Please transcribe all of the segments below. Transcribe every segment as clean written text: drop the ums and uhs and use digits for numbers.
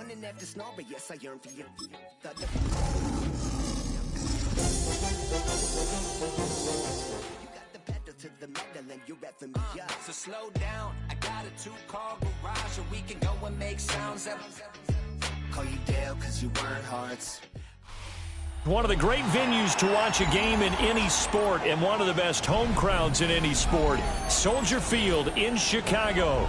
running after snow, but yes, I yearn for you. To the metal and you're reffing me up. So slow down, I got a 2-car garage, or we can go and make sounds up. Call you Dale cause you weren't hearts. One of the great venues to watch a game in any sport, and one of the best home crowds in any sport, Soldier Field in Chicago.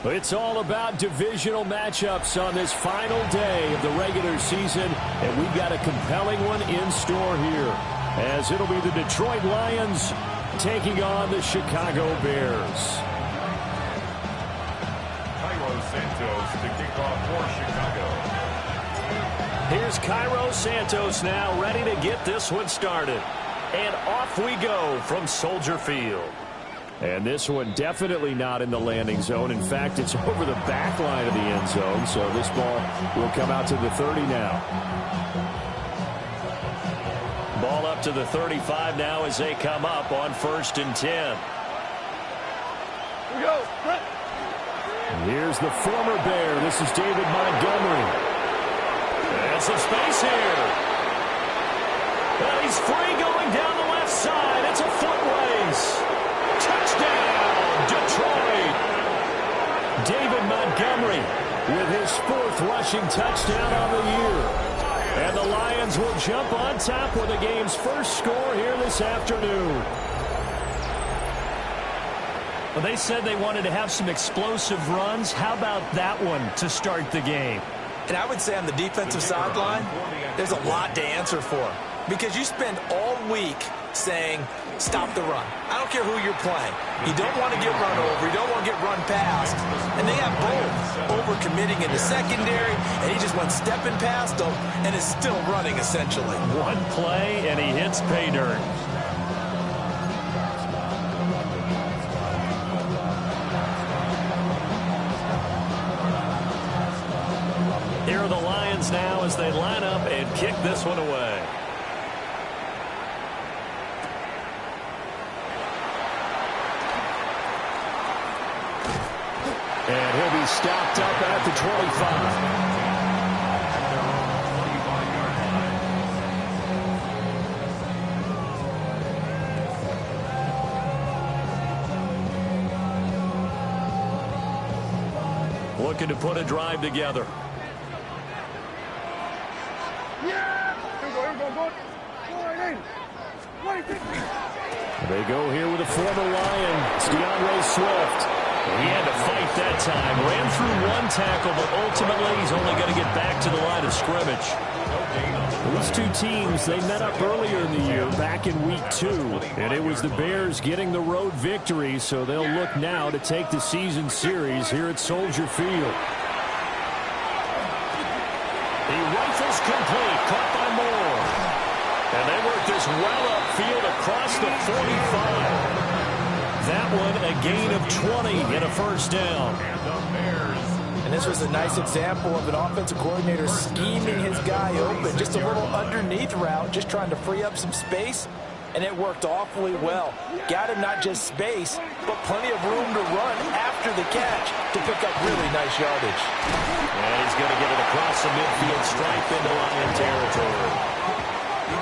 It's all about divisional matchups on this final day of the regular season, and we've got a compelling one in store here, as it'll be the Detroit Lions taking on the Chicago Bears. Cairo Santos to kick off for Chicago. Here's Cairo Santos now, ready to get this one started. And off we go from Soldier Field. And this one definitely not in the landing zone. In fact, it's over the back line of the end zone, so this ball will come out to the 30 now. Ball up to the 35 now as they come up on 1st and 10. Here we go. Run. Here's the former Bear. This is David Montgomery. And some space here. And he's free going down the left side. It's a foot race. Touchdown, Detroit. David Montgomery with his 4th rushing touchdown on the year. And the Lions will jump on top with the game's first score here this afternoon. Well, they said they wanted to have some explosive runs. How about that one to start the game? And I would say on the defensive sideline, there's a lot to answer for. Because you spend all week saying, stop the run. I don't care who you're playing. You don't want to get run over. You don't want to get run past. And they have both over-committing in the secondary, and he just went stepping past them and is still running, essentially. One play, and he hits pay dirt. Here are the Lions now as they line up and kick this one away. And he'll be stopped up at the 25. Looking to put a drive together. They go here with a former Lion. It's DeAndre Swift. He had to fight that time. Ran through one tackle, but ultimately he's only going to get back to the line of scrimmage. These two teams, they met up earlier in the year, back in week 2. And it was the Bears getting the road victory, so they'll look now to take the season series here at Soldier Field. He rifles complete, caught by Moore. And they work this well upfield across the 45. That one a gain of 20 and a first down. And this was a nice example of an offensive coordinator scheming his guy open. Just a little underneath route, just trying to free up some space. And it worked awfully well. Got him not just space, but plenty of room to run after the catch to pick up really nice yardage. And he's going to get it across the midfield stripe into Lion territory.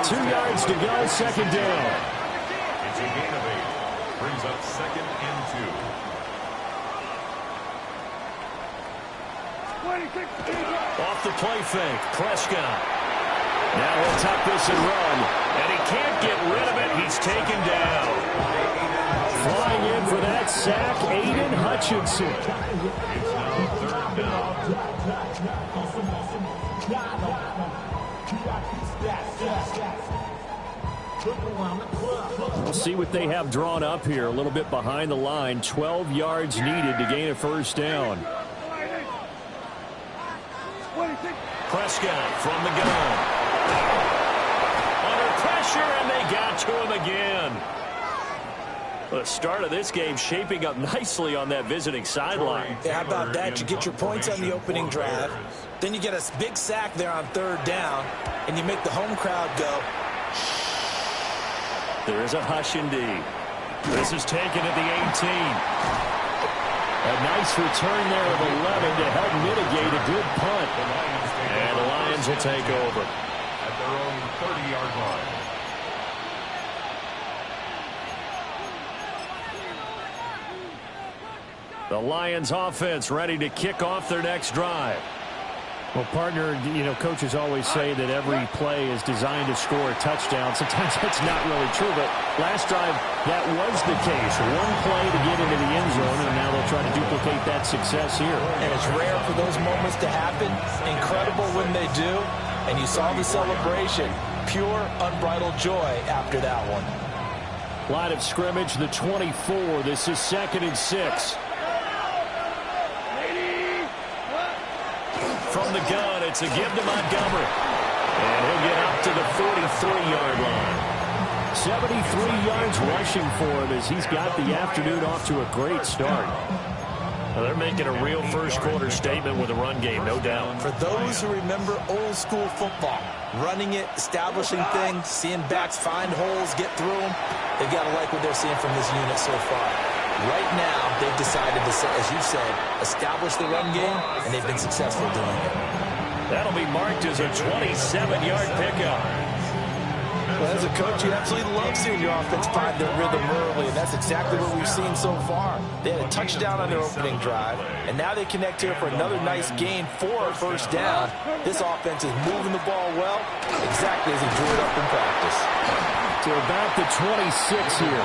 2 yards to go, second down. It's a gain of 8. Brings up 2nd and 2. Off the play fake, Prescott. Now he'll tuck this and run. And he can't get rid of it. He's taken down. Flying in for that sack, Aiden Hutchinson. It's now 3rd down. We'll see what they have drawn up here. A little bit behind the line. 12 yards needed to gain a first down. Prescott from the gun. Under pressure, and they got to him again. The start of this game shaping up nicely on that visiting sideline. Yeah, how about that? You get your points on the opening drive. Then you get a big sack there on 3rd down, and you make the home crowd go. There is a hush indeed. This is taken at the 18. A nice return there of 11 to help mitigate a good punt. And the Lions will take over. At their own 30-yard line. The Lions offense ready to kick off their next drive. Well, partner, coaches always say that every play is designed to score a touchdown. Sometimes that's not really true, but last drive, that was the case. One play to get into the end zone, and now they'll try to duplicate that success here. And it's rare for those moments to happen. Incredible when they do. And you saw the celebration. Pure, unbridled joy after that one. Line of scrimmage, the 24. This is 2nd and 6. From the gun, it's a give to Montgomery. And he'll get up to the 43-yard line. 73 yards rushing for him as he's got the afternoon off to a great start. Well, they're making a real first-quarter statement with a run game, no doubt. For those who remember old-school football, running it, establishing things, seeing backs find holes, get through them, they've got to like what they're seeing from this unit so far. Right now, they've decided to, as you said, establish the run game, and they've been successful doing it. That'll be marked as a 27-yard pickup. Well, as a coach, you absolutely love seeing your offense find their rhythm early, and that's exactly what we've seen so far. They had a touchdown on their opening drive, and now they connect here for another nice gain for a first down. This offense is moving the ball well, exactly as he drew it up in practice. To about the 26 here.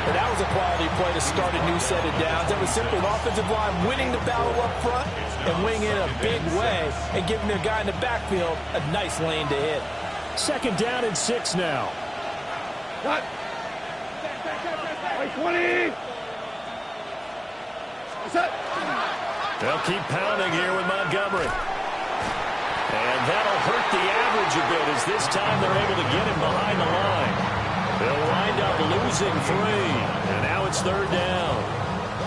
And that was a quality play to start a new set of downs. That was simply an offensive line winning the battle up front and winning in a big way and giving their guy in the backfield a nice lane to hit. 2nd down and 6 now. Cut. 20. Set. They'll keep pounding here with Montgomery. And that'll hurt the average a bit as this time they're able to get him behind the line. They'll wind up losing 3. And now it's 3rd down.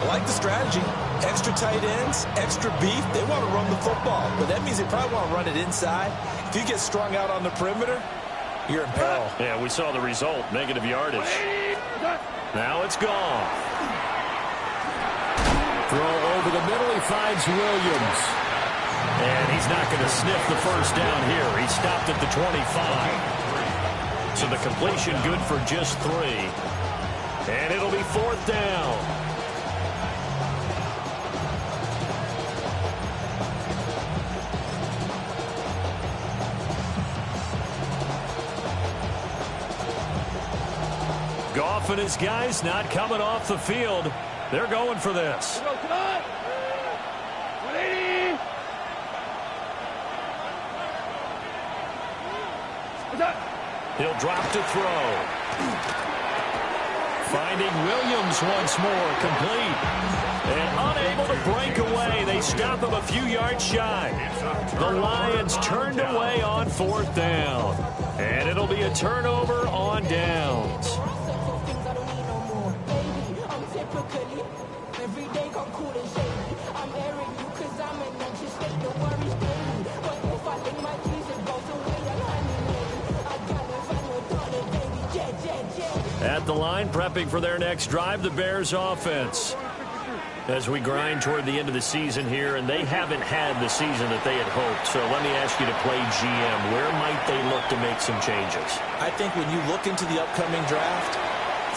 I like the strategy. Extra tight ends, extra beef. They want to run the football, but that means they probably want to run it inside. If you get strung out on the perimeter, you're in peril. Yeah, we saw the result, negative yardage. Now it's gone. Throw over the middle, he finds Williams. And he's not going to sniff the first down here. He stopped at the 25. So the completion good for just 3. And it'll be 4th down. Goff and his guys not coming off the field. They're going for this. 180. He'll drop to throw. Finding Williams once more, complete. And unable to break away. They stop him a few yards shy. The Lions turned away on 4th down. And it'll be a turnover on downs. At the line, prepping for their next drive, the Bears offense. As we grind toward the end of the season here, and they haven't had the season that they had hoped. So let me ask you to play GM. Where might they look to make some changes? I think when you look into the upcoming draft,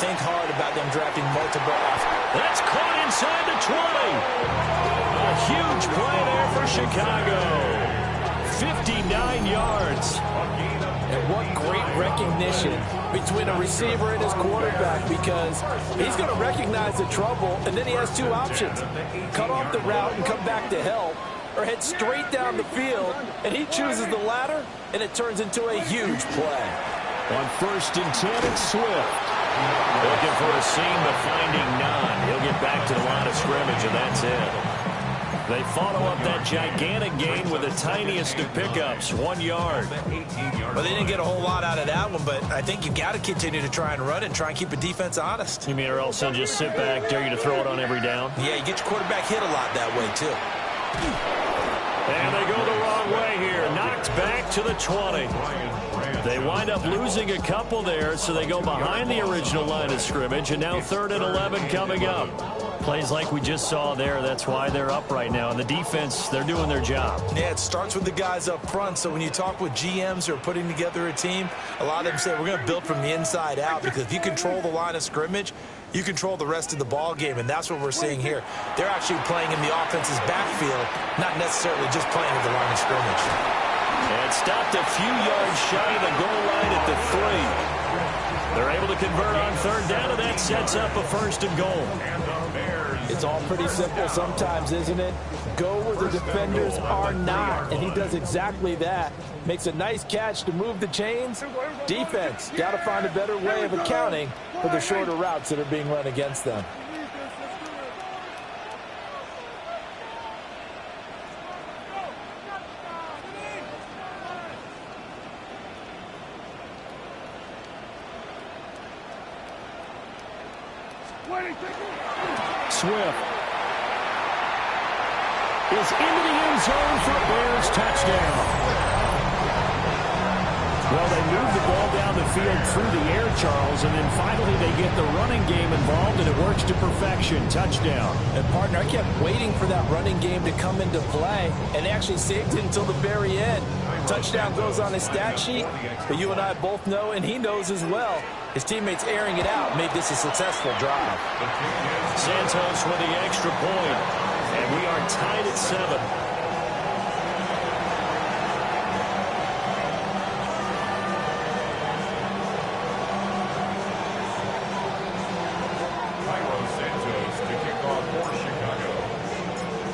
think hard about them drafting multiple offenses. That's caught inside the 20. A huge play there for Chicago. 59 yards. And what great recognition between a receiver and his quarterback, because he's going to recognize the trouble, and then he has 2 options. Cut off the route and come back to help, or head straight down the field, and he chooses the latter, and it turns into a huge play. On 1st and 10, it's Swift. Looking for a seam, but finding none. He'll get back to the line of scrimmage, and that's it. They follow up that gigantic gain with the tiniest of pickups, 1 yard. Well, they didn't get a whole lot out of that one, but I think you got to continue to try and run it, try and keep the defense honest. You mean, or else they'll just sit back, dare you to throw it on every down? Yeah, you get your quarterback hit a lot that way, too. And they go the wrong way here. Knocked back to the 20. They wind up losing a couple there, so they go behind the original line of scrimmage, and now 3rd and 11 coming up. Plays like we just saw there. That's why they're up right now. And the defense, they're doing their job. Yeah, it starts with the guys up front. So when you talk with GMs who are putting together a team, a lot of them say we're going to build from the inside out, because if you control the line of scrimmage, you control the rest of the ball game, and that's what we're seeing here. They're actually playing in the offense's backfield, not necessarily just playing at the line of scrimmage. And stopped a few yards shy of the goal line at the 3. They're able to convert on 3rd down, and that sets up a 1st and goal. It's all pretty simple sometimes, isn't it? Go where the defenders are not, and he does exactly that. Makes a nice catch to move the chains. Defense, got to find a better way of accounting for the shorter routes that are being run against them. Swift is into the end zone for a Bears touchdown. Well, they move the ball down the field through the air, Charles, and then finally they get the running game involved, and it works to perfection. Touchdown. And, partner, I kept waiting for that running game to come into play, and they actually saved it until the very end. Touchdown goes on his stat sheet, but you and I both know, and he knows as well, his teammates airing it out made this a successful drive. Santos with the extra point, and we are tied at 7.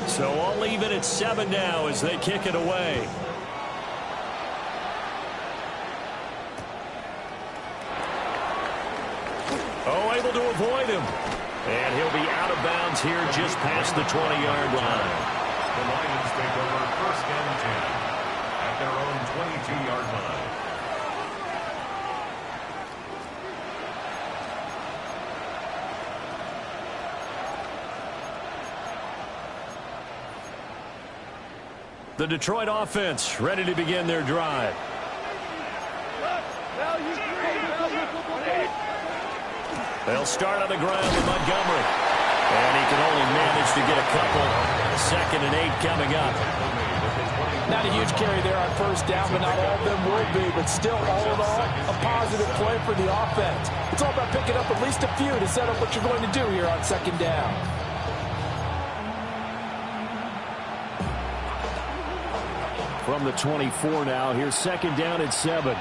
So all even at 7 now as they kick it away. Oh, able to avoid him. And he'll be out of bounds here just past the 20-yard line. The Lions take over 1st and 10 at their own 22-yard line. The Detroit offense ready to begin their drive. They'll start on the ground with Montgomery. And he can only manage to get a couple. 2nd and 8 coming up. Not a huge carry there on 1st down, but not all of them will be. But still, all in all, a positive play for the offense. It's all about picking up at least a few to set up what you're going to do here on 2nd down. From the 24 now, here's 2nd down at 7.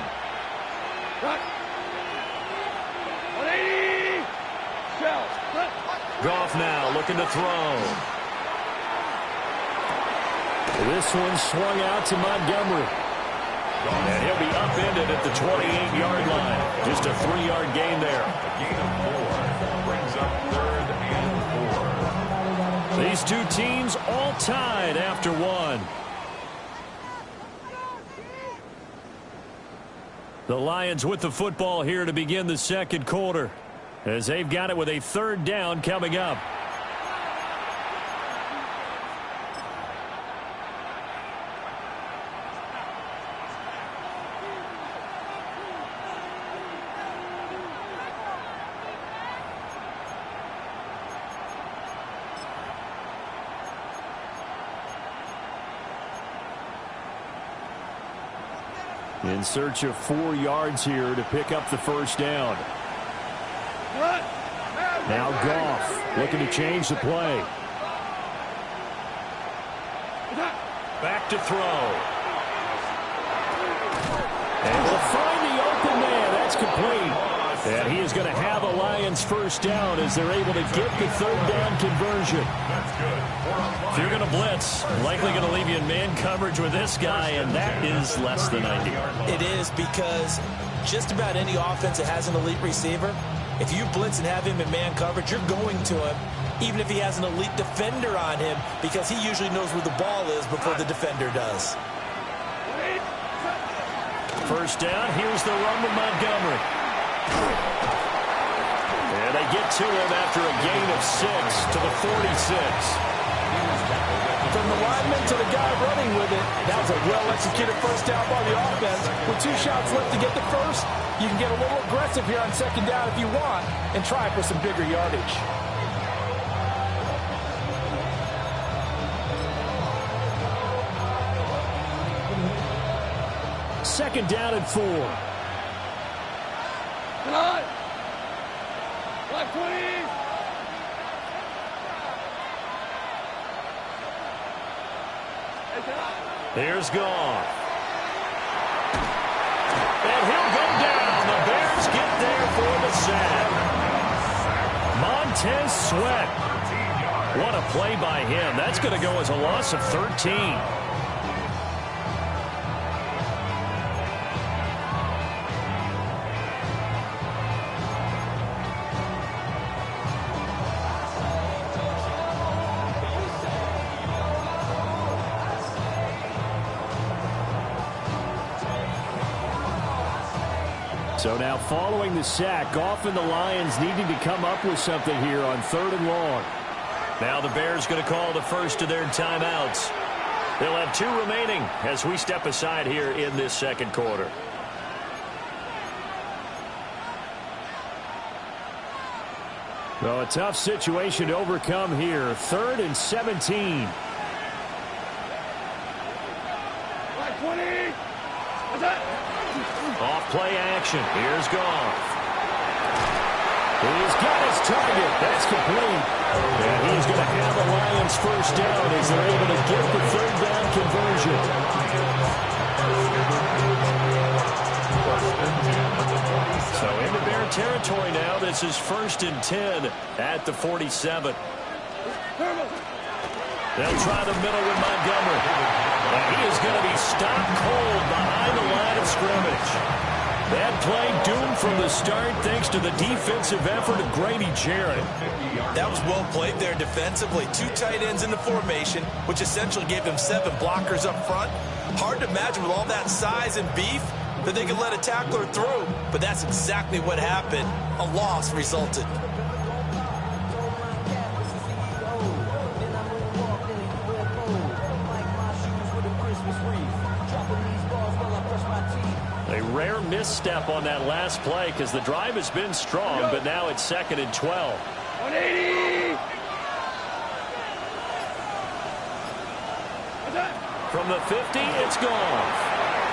Goff now looking to throw. This one swung out to Montgomery. And he'll be upended at the 28-yard line. Just a 3-yard gain there. A gain of 4 brings up 3rd and 4. These two teams all tied after 1. The Lions with the football here to begin the 2nd quarter, as they've got it with a 3rd down coming up. In search of 4 yards here to pick up the 1st down. Now Goff looking to change the play. Back to throw. And will find the open man. That's complete. And he is going to have a Lions 1st down as they're able to get the 3rd down conversion. If you're going to blitz, likely going to leave you in man coverage with this guy, and that is less than ideal. It is, because just about any offense that has an elite receiver, if you blitz and have him in man coverage, you're going to him, even if he has an elite defender on him, because he usually knows where the ball is before the defender does. 1st down, here's the run with Montgomery. And they get to him after a gain of 6 to the 46. From the lineman to the guy running with it, that was a well-executed first down by the offense. With 2 shots left to get the first, you can get a little aggressive here on second down if you want and try for some bigger yardage. Second down and 4. Come on. 20. Here's Goff. And he'll go down. The Bears get there for the sack. Montez Sweat. What a play by him. That's going to go as a loss of 13. So now following the sack, Goff and the Lions needing to come up with something here on 3rd and long. Now the Bears going to call the first of their timeouts. They'll have 2 remaining as we step aside here in this second quarter. Well, a tough situation to overcome here. 3rd and 17. 20. Off play action. Here's Goff. He's got his target. That's complete. And he's going to have the Lions first down as they're able to get the 3rd down conversion. So into Bear territory now. This is 1st and 10 at the 47. They'll try the middle with Montgomery. And he is going to be stopped cold behind the line of scrimmage. That play doomed from the start thanks to the defensive effort of Grady Jarrett. That was well played there defensively. 2 tight ends in the formation, which essentially gave them 7 blockers up front. Hard to imagine with all that size and beef that they could let a tackler through. But that's exactly what happened. A loss resulted. A rare misstep on that last play because the drive has been strong, but now it's 2nd and 12. 180. From the 50, it's Goff.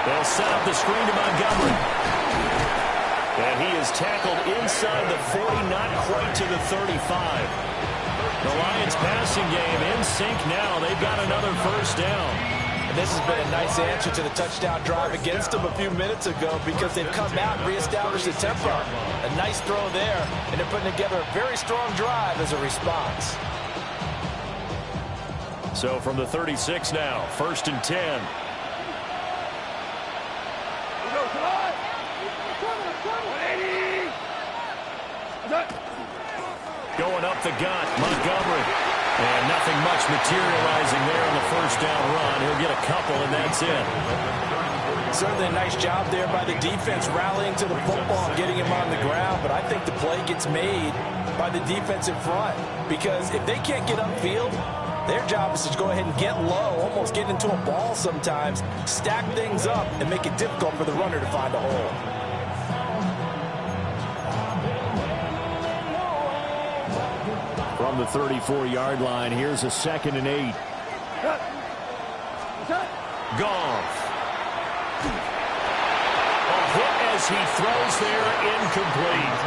They'll set up the screen to Montgomery. And he is tackled inside the 40, not quite to the 35. The Lions passing game in sync now. They've got another first down. This has been a nice answer to the touchdown drive against them a few minutes ago because they've come out and reestablished the tempo. A nice throw there, and they're putting together a very strong drive as a response. So from the 36 now, 1st and 10. Going up the gut, Montgomery. And nothing much materializing there on the first down run. He'll get a couple, and that's it. Certainly a nice job there by the defense rallying to the football and getting him on the ground. But I think the play gets made by the defensive front. Because if they can't get upfield, their job is to go ahead and get low, almost get into a ball sometimes, stack things up, and make it difficult for the runner to find a hole. From the 34-yard line, here's a 2nd and 8. Goff. A hit as he throws there, incomplete.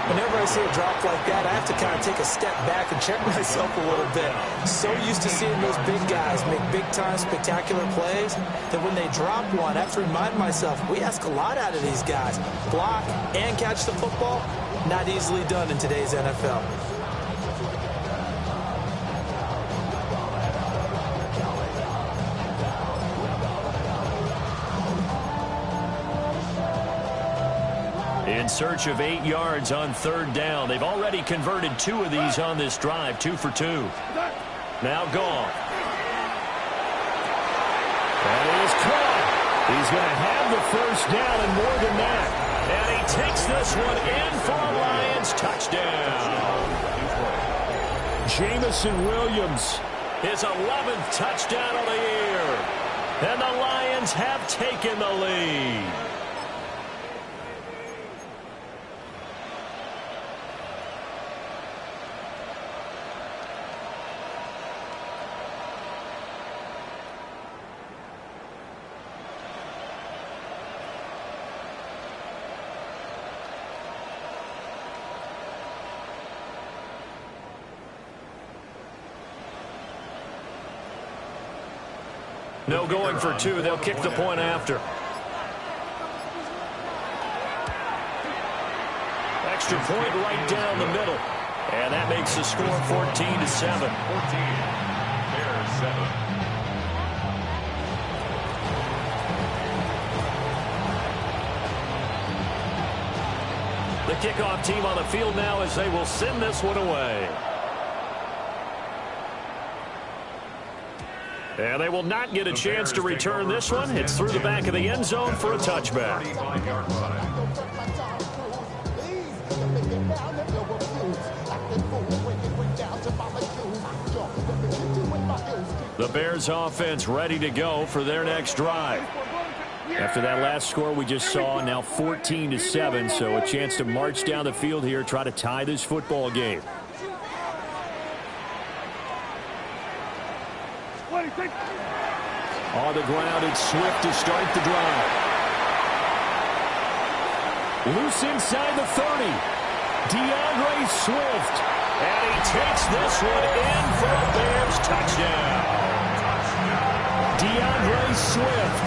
Whenever I see a drop like that, I have to kind of take a step back and check myself a little bit. So used to seeing those big guys make big-time spectacular plays that when they drop one, I have to remind myself, we ask a lot out of these guys. Block and catch the football, not easily done in today's NFL. In search of 8 yards on 3rd down. They've already converted 2 of these on this drive, 2 for 2. Now Goff. That is caught. He's going to have the first down and more than that. And he takes this one in for a Lions touchdown. Jamison Williams His 11th touchdown of the year. And the Lions have taken the lead. No going for two. They'll kick the point after. Extra point right down the middle. And that makes the score 14-7. 14. Bears 7. The kickoff team on the field now as they will send this one away. And they will not get a chance to return this one. It's through the back of the end zone for a touchback. The Bears offense ready to go for their next drive. After that last score we just saw, now 14-7, so a chance to march down the field here, try to tie this football game. On the ground, it's Swift to start the drive. Loose inside the 30. DeAndre Swift. And he takes this one in for a Bears touchdown. DeAndre Swift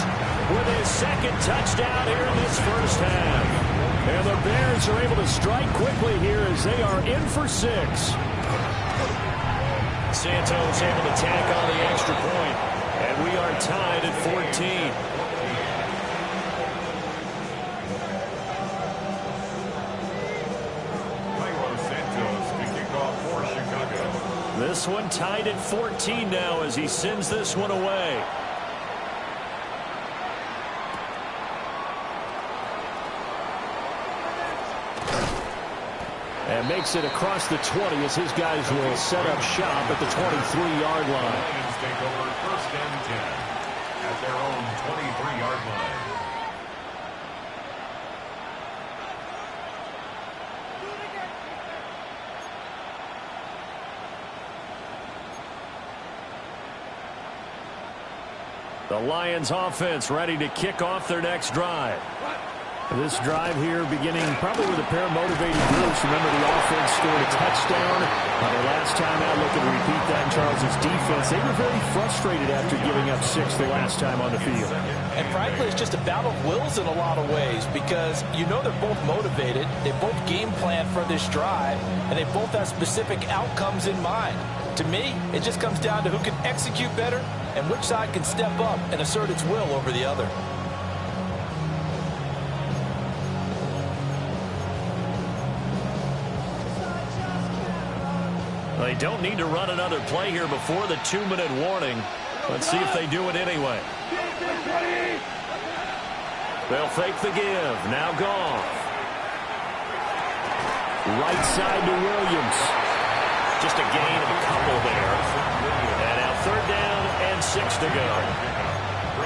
with his second touchdown here in this first half. And the Bears are able to strike quickly here as they are in for 6. Santos able to tack on the extra point. And we are tied at 14. Santos to kick off for Chicago. This one tied at 14 now as he sends this one away. And makes it across the 20 as his guys will set up shop at the 23-yard line. Lions take over first and 10 at their own 23-yard line. The Lions offense ready to kick off their next drive. This drive here beginning probably with a pair of motivated groups. Remember, the offense scored a touchdown their last time out. Looking to repeat that in Charles's defense. They were very frustrated after giving up 6 the last time on the field. And frankly, it's just a battle of wills in a lot of ways because you know they're both motivated. They both game plan for this drive, and they both have specific outcomes in mind. To me, it just comes down to who can execute better and which side can step up and assert its will over the other. They don't need to run another play here before the 2-minute warning. Let's see if they do it anyway. They'll fake the give. Now Goff. Right side to Williams. Just a gain of a couple there. And now 3rd down and 6 to go.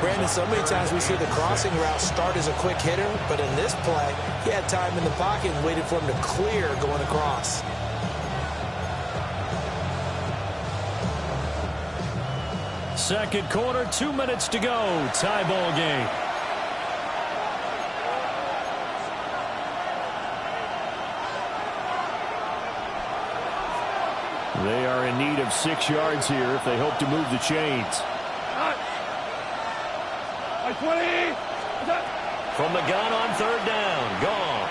Brandon, so many times we see the crossing route start as a quick hitter, but in this play, he had time in the pocket and waited for him to clear going across. Second quarter, 2 minutes to go. Tie ball game. They are in need of 6 yards here if they hope to move the chains. From the gun on 3rd down, Goff.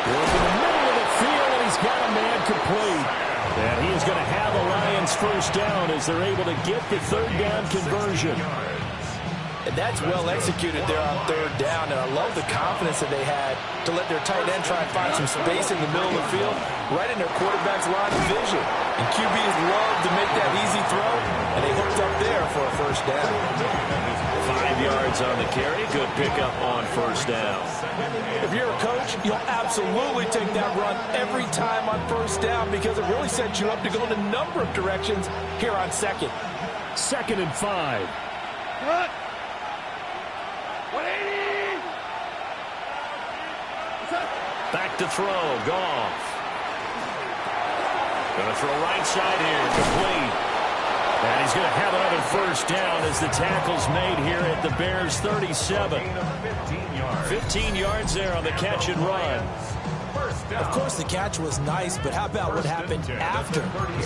Goes in the middle of the field, and he's got a man complete. And he is going to have the Lions first down as they're able to get the 3rd down conversion. And that's well executed there on third down. And I love the confidence that they had to let their tight end try and find some space in the middle of the field, right in their quarterback's line of vision. And QBs love to make that easy throw, and they hooked up there for a first down. 5 yards on the carry. Good pickup on first down. If you're a coach, you'll absolutely take that run every time on first down because it really sets you up to go in a number of directions here on second. 2nd and 5. Cut. 180. Back to throw. Goff. Going to throw right side here. Complete. And he's going to have another first down as the tackle's made here at the Bears' 37. 15 yards there on the catch and run. Of course, the catch was nice, but how about what happened after?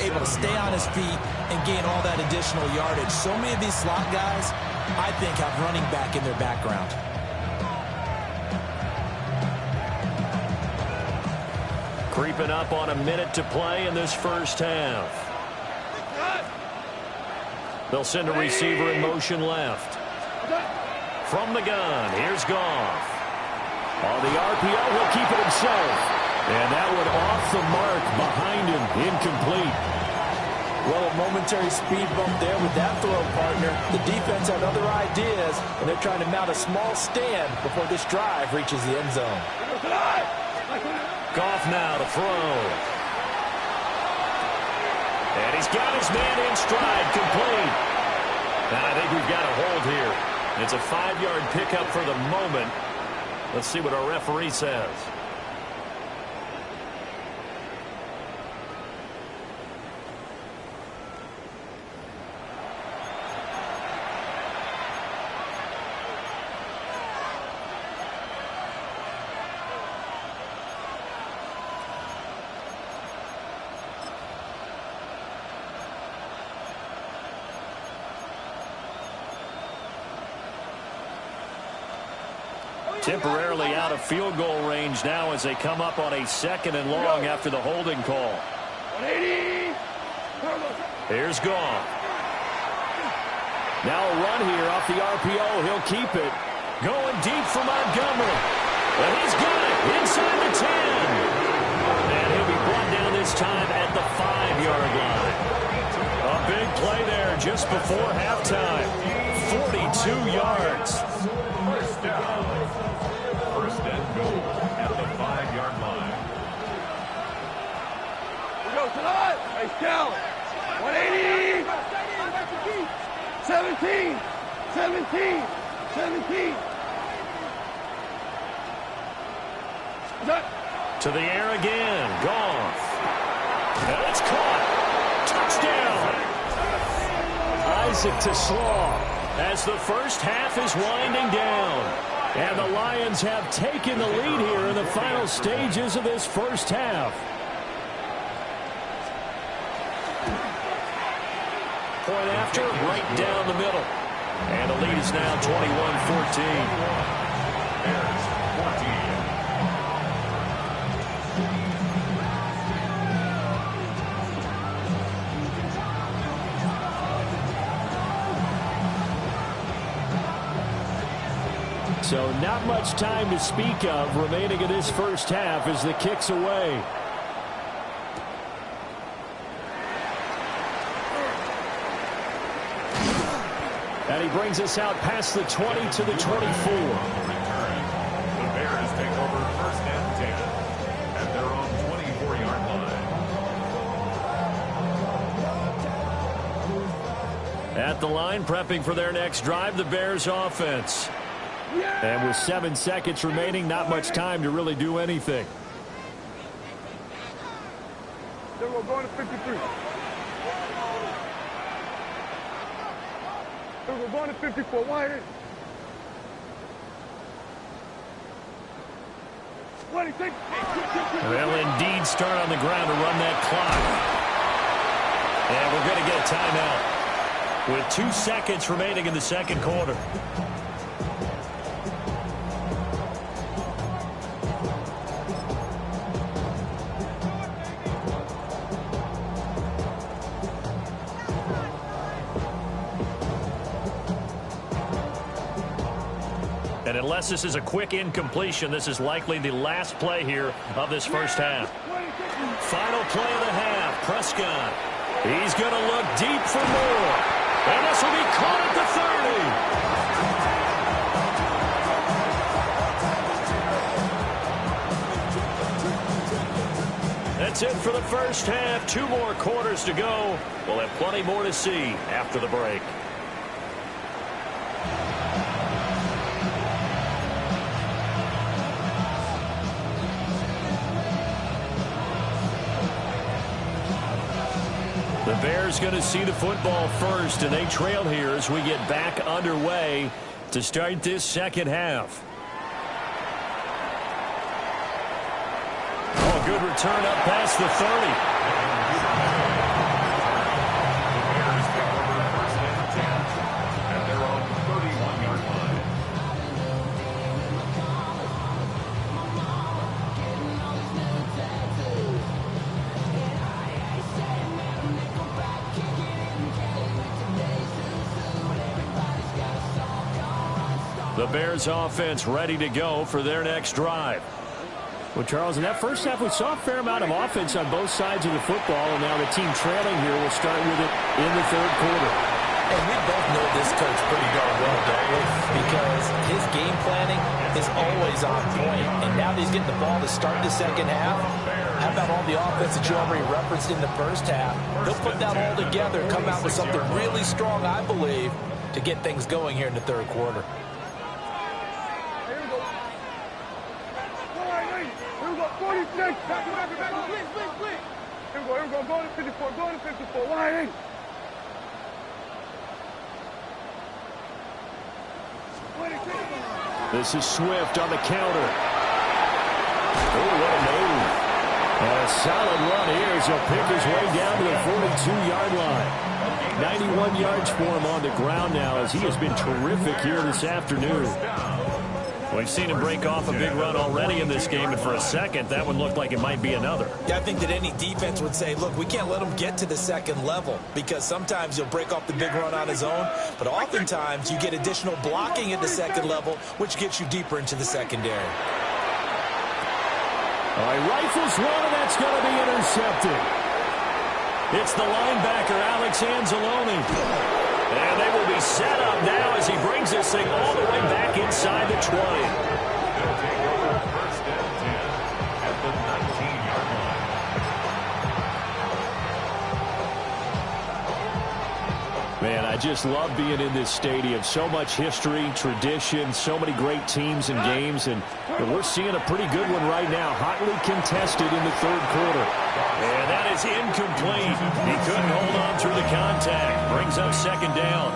Able to stay on his feet and gain all that additional yardage. So many of these slot guys, I think, have running back in their background. Creeping up on a minute to play in this first half. They'll send a receiver in motion left. From the gun, here's Goff. On the RPO, he'll keep it himself. And that one off the mark behind him, incomplete. Well, a momentary speed bump there with that throw, partner. The defense had other ideas, and they're trying to mount a small stand before this drive reaches the end zone. Goff now to throw. And he's got his man in stride, complete. And I think we've got a hold here. It's a 5-yard pickup for the moment. Let's see what our referee says. Temporarily out of field goal range now as they come up on a 2nd and long after the holding call. 180. Here's Goff. Now a run here off the RPO. He'll keep it. Going deep for Montgomery. And he's got it inside the 10. And he'll be brought down this time at the 5-yard line. A big play there just before halftime. 42 yards. First down. First and goal at the 5-yard line. We go tonight. Nice down. 180. 17. 17. 17. To the air again. Goff. And it's caught. Touchdown. Isaac to Slaw as the first half is winding down. And the Lions have taken the lead here in the final stages of this first half. Point after, right down the middle. And the lead is now 21-14. Bears 14. So not much time to speak of remaining in this first half as the kick's away. And he brings us out past the 20 to the 24. Return. The Bears take over first and 10 at their own 24-yard line. At the line, prepping for their next drive, the Bears offense. And with 7 seconds remaining, not much time to really do anything. Then we're going to 53. Then we're going to 54. Why is? 26. They'll indeed start on the ground to run that clock. And we're going to get a timeout with 2 seconds remaining in the second quarter. And unless this is a quick incompletion, this is likely the last play here of this first half. Final play of the half. Prescott. He's going to look deep for more. And this will be caught at the 30. That's it for the first half. 2 more quarters to go. We'll have plenty more to see after the break. The Bears going to see the football first, and they trail here as we get back underway to start this second half. Oh, good return up past the 30. Bears take over first and 10, and they're on the 31-yard line. The Bears offense ready to go for their next drive. Well, Charles, in that first half, we saw a fair amount of offense on both sides of the football, and now the team trailing here will start with it in the third quarter. And we both know this coach pretty darn well, don't we? Because his game planning is always on point, and now that he's getting the ball to start the second half, how about all the offense that you already referenced in the first half? He'll put that all together and come out with something really strong, I believe, to get things going here in the third quarter. Here we go. Go to 54. Go to 54. Wide in. This is Swift on the counter. Oh, what a move. And a solid run here as he'll pick his way down to the 42-yard line. 91 yards for him on the ground now as he has been terrific here this afternoon. We've seen him break off a big run already in this game, and for a second, that one looked like it might be another. Yeah, I think that any defense would say, look, we can't let him get to the second level because sometimes he'll break off the big run on his own, but oftentimes you get additional blocking at the second level, which gets you deeper into the secondary. All right, rifles one, and that's going to be intercepted. It's the linebacker, Alex Anzalone. And they will be set up now as he brings this thing all the way back inside the 20. They'll take over first and 10 at the 19-yard line. Man, I just love being in this stadium. So much history, tradition, so many great teams and games, and we're seeing a pretty good one right now. Hotly contested in the third quarter. And that is incomplete. He couldn't hold on through the contact. Brings up second down.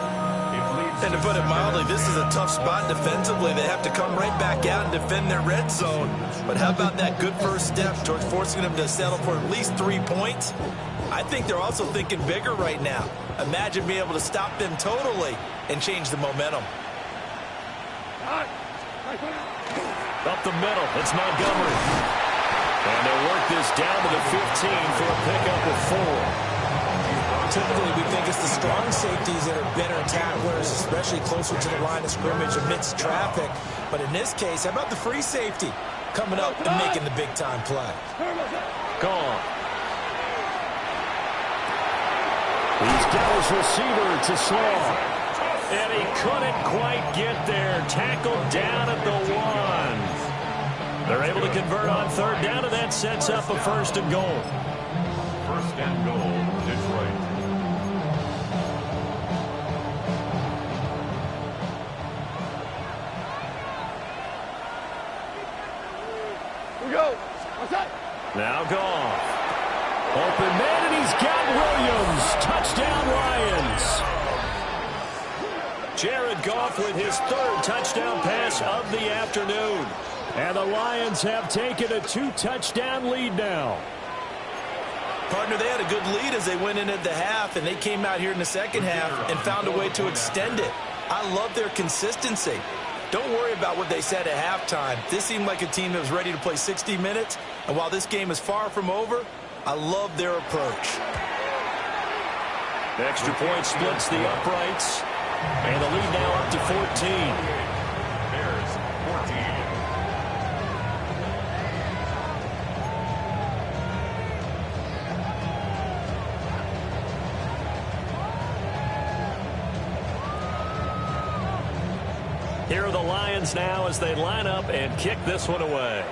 And to put it mildly, this is a tough spot defensively. They have to come right back out and defend their red zone. But how about that good first step towards forcing them to settle for at least 3 points? I think they're also thinking bigger right now. Imagine being able to stop them totally and change the momentum. Up the middle, it's Montgomery. And they'll work this down to the 15 for a pickup of 4. Typically, we think it's the strong safeties that are better tacklers, especially closer to the line of scrimmage amidst traffic. But in this case, how about the free safety coming up and making the big-time play? Gone. He's got his receiver to Slaw. And he couldn't quite get there. Tackled down at the 1. They're able to convert on third down, and that sets up a first and goal. First and goal, Detroit. Here we go. What's that? Now Goff. Open man, and he's got Williams. Touchdown, Lions. Jared Goff with his third touchdown pass of the afternoon. And the Lions have taken a 2-touchdown lead now. Partner, they had a good lead as they went into the half, and they came out here in the second half and found a way to extend it. I love their consistency. Don't worry about what they said at halftime. This seemed like a team that was ready to play 60 minutes, and while this game is far from over, I love their approach. The extra point splits the uprights, and the lead now up to 14. Bears are the Lions now as they line up and kick this one away.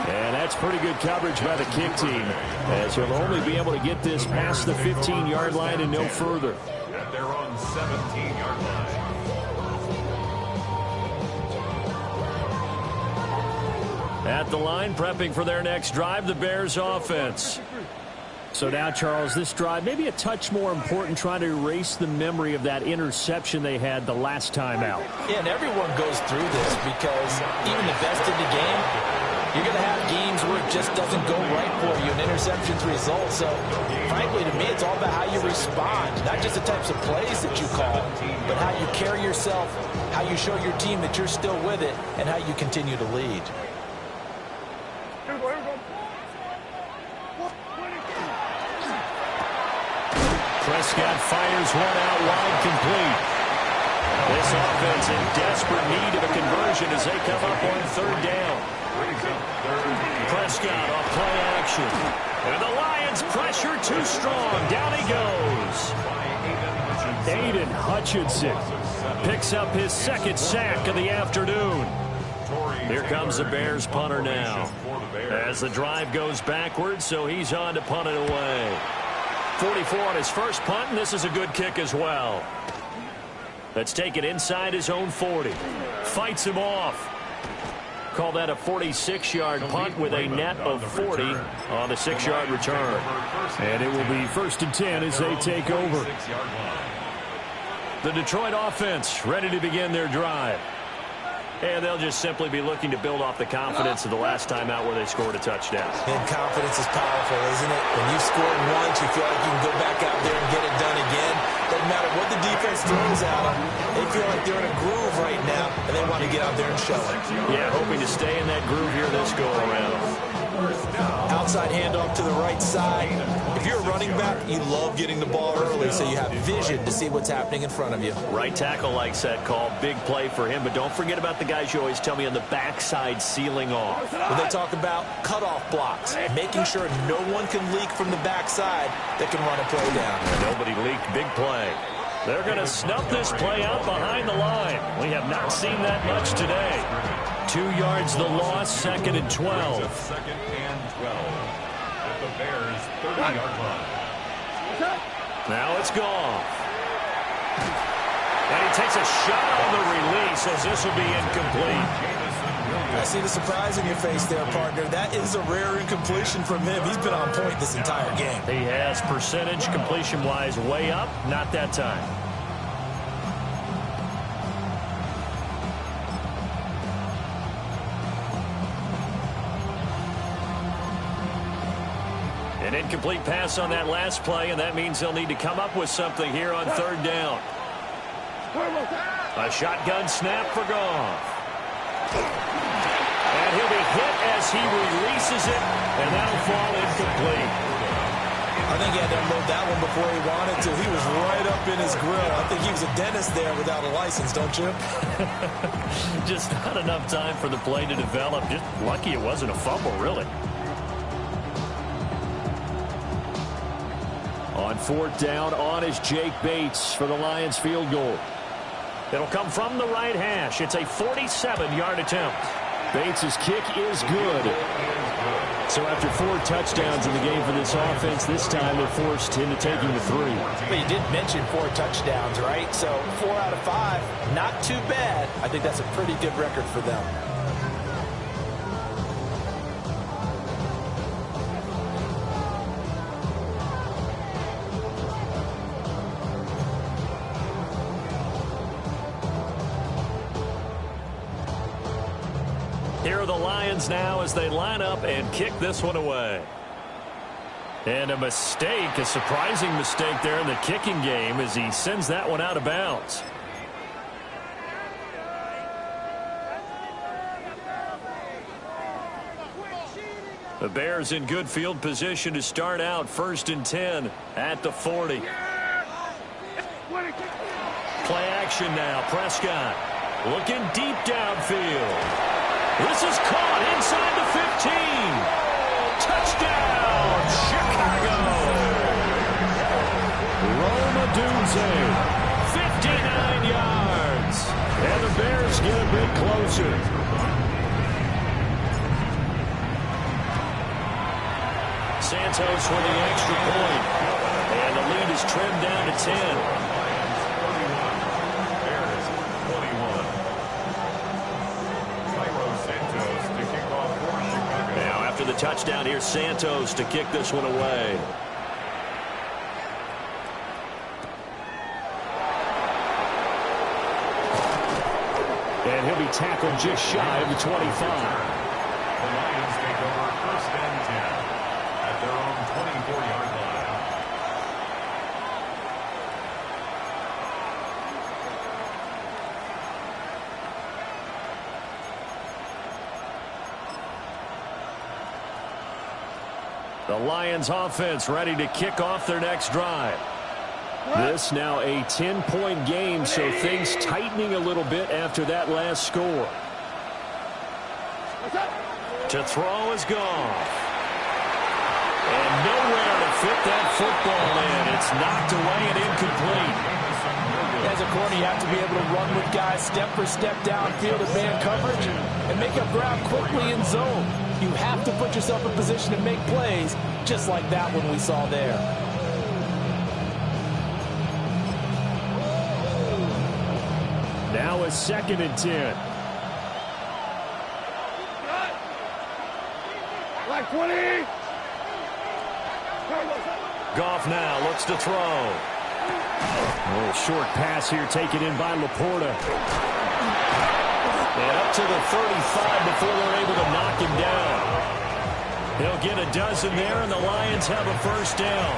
And that's pretty good coverage by the kick team, as he'll only be able to get this past the 15-yard line and no further. And they're on 17-yard line. At the line, prepping for their next drive, the Bears offense. So now, Charles, this drive maybe a touch more important, trying to erase the memory of that interception they had the last time out. Yeah, and everyone goes through this because even the best in the game, you're going to have games where it just doesn't go right for you, and interceptions result. So, frankly, to me, it's all about how you respond, not just the types of plays that you call, but how you carry yourself, how you show your team that you're still with it, and how you continue to lead. Prescott fires one out wide, complete. This offense in desperate need of a conversion as they come up on third down. Prescott off play action. And the Lions pressure too strong. Down he goes. Aiden Hutchinson picks up his second sack of the afternoon. Here comes the Bears punter now. As the drive goes backwards, so he's on to punt it away. 44 on his first punt, and this is a good kick as well. Let's take it inside his own 40. Fights him off. Call that a 46-yard punt with a net of 40 on the 6-yard return. And it will be 1st and 10 as they take over. The Detroit offense ready to begin their drive. And they'll just simply be looking to build off the confidence of the last time out where they scored a touchdown. And confidence is powerful, isn't it? When you've scored once, you feel like you can go back out there and get it done again. Doesn't matter what the defense throws at them. They feel like they're in a groove right now, and they want to get out there and show it. Yeah, hoping to stay in that groove here this go-around. Outside handoff to the right side. If you're a running back, you love getting the ball early so you have vision to see what's happening in front of you. Right tackle likes that call. Big play for him. But don't forget about the guys you always tell me on the backside sealing off. When they talk about cutoff blocks, making sure no one can leak from the backside that can run a play down. Nobody leaked. Big play. They're going to snuff this play out behind the line. We have not seen that much today. 2 yards the loss, 2nd and 12. 2nd and 12 at the Bears' 30-yard line. Now it's Goff. And he takes a shot on the release as this will be incomplete. I see the surprise in your face there, partner. That is a rare incompletion from him. He's been on point this entire game. He has percentage completion-wise way up. Not that time. An incomplete pass on that last play, and that means they'll need to come up with something here on third down. A shotgun snap for Goff. And he'll be hit as he releases it, and that'll fall incomplete. I think he had to unload that one before he wanted to. He was right up in his grill. I think he was a dentist there without a license, don't you? Just not enough time for the play to develop. Just lucky it wasn't a fumble, really. On fourth down, on is Jake Bates for the Lions field goal. It'll come from the right hash. It's a 47-yard attempt. Bates' kick is good. So after 4 touchdowns in the game for this offense, this time they're forced into taking the 3. But you did mention 4 touchdowns, right? So 4 out of 5, not too bad. I think that's a pretty good record for them. Here are the Lions now as they line up and kick this one away. And a mistake, a surprising mistake there in the kicking game as he sends that one out of bounds. The Bears in good field position to start out 1st and 10 at the 40. Play action now. Prescott looking deep downfield. This is caught inside the 15. Touchdown, Chicago. Odunze. 59 yards. And the Bears get a bit closer. Santos for the extra point. And the lead is trimmed down to 10. The touchdown here, Santos to kick this one away. And he'll be tackled just shy of the 25. The Lions take over first and 10 at their own 24-yard line. The Lions offense ready to kick off their next drive. This now a 10-point game, so things tightening a little bit after that last score. To throw is Goff. And nowhere to fit that football in. It's knocked away and incomplete. As a corner, you have to be able to run with guys step for step downfield in man coverage and make up ground quickly in zone. You have to put yourself in position to make plays, just like that one we saw there. Now a 2nd and 10. Like 20. Goff now looks to throw. A little short pass here taken in by Laporta. And up to the 35 before they're able to knock him down. They'll get a dozen there, and the Lions have a first down.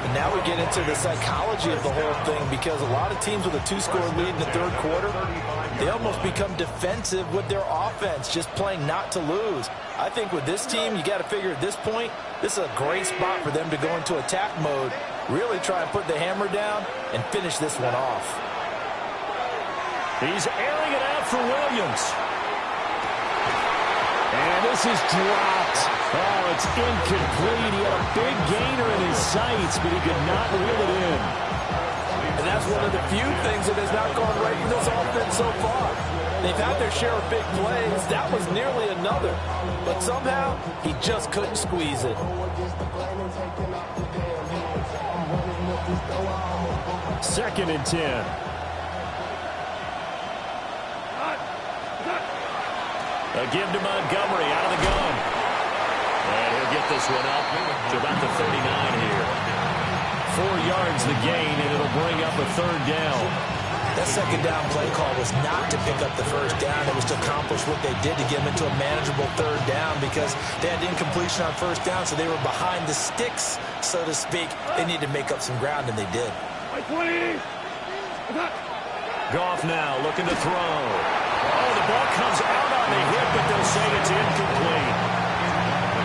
And now we get into the psychology of the whole thing, because a lot of teams with a 2-score lead in the third quarter, they almost become defensive with their offense, just playing not to lose. I think with this team, you got to figure at this point, this is a great spot for them to go into attack mode, really try and put the hammer down and finish this one off. He's airing it out for Williams. And this is dropped. Oh, it's incomplete. He had a big gainer in his sights, but he could not reel it in. And that's one of the few things that has not gone right in this offense so far. They've had their share of big plays. That was nearly another. But somehow, he just couldn't squeeze it. 2nd and 10. A give to Montgomery out of the gun. And he'll get this one up to about the 39 here. 4 yards the gain, and it'll bring up a third down. That second down play call was not to pick up the first down. It was to accomplish what they did to get them into a manageable third down, because they had incompletion on first down, so they were behind the sticks, so to speak. They needed to make up some ground, and they did. Goff now looking to throw. Oh, the ball comes out on the hit, but they'll say it's incomplete.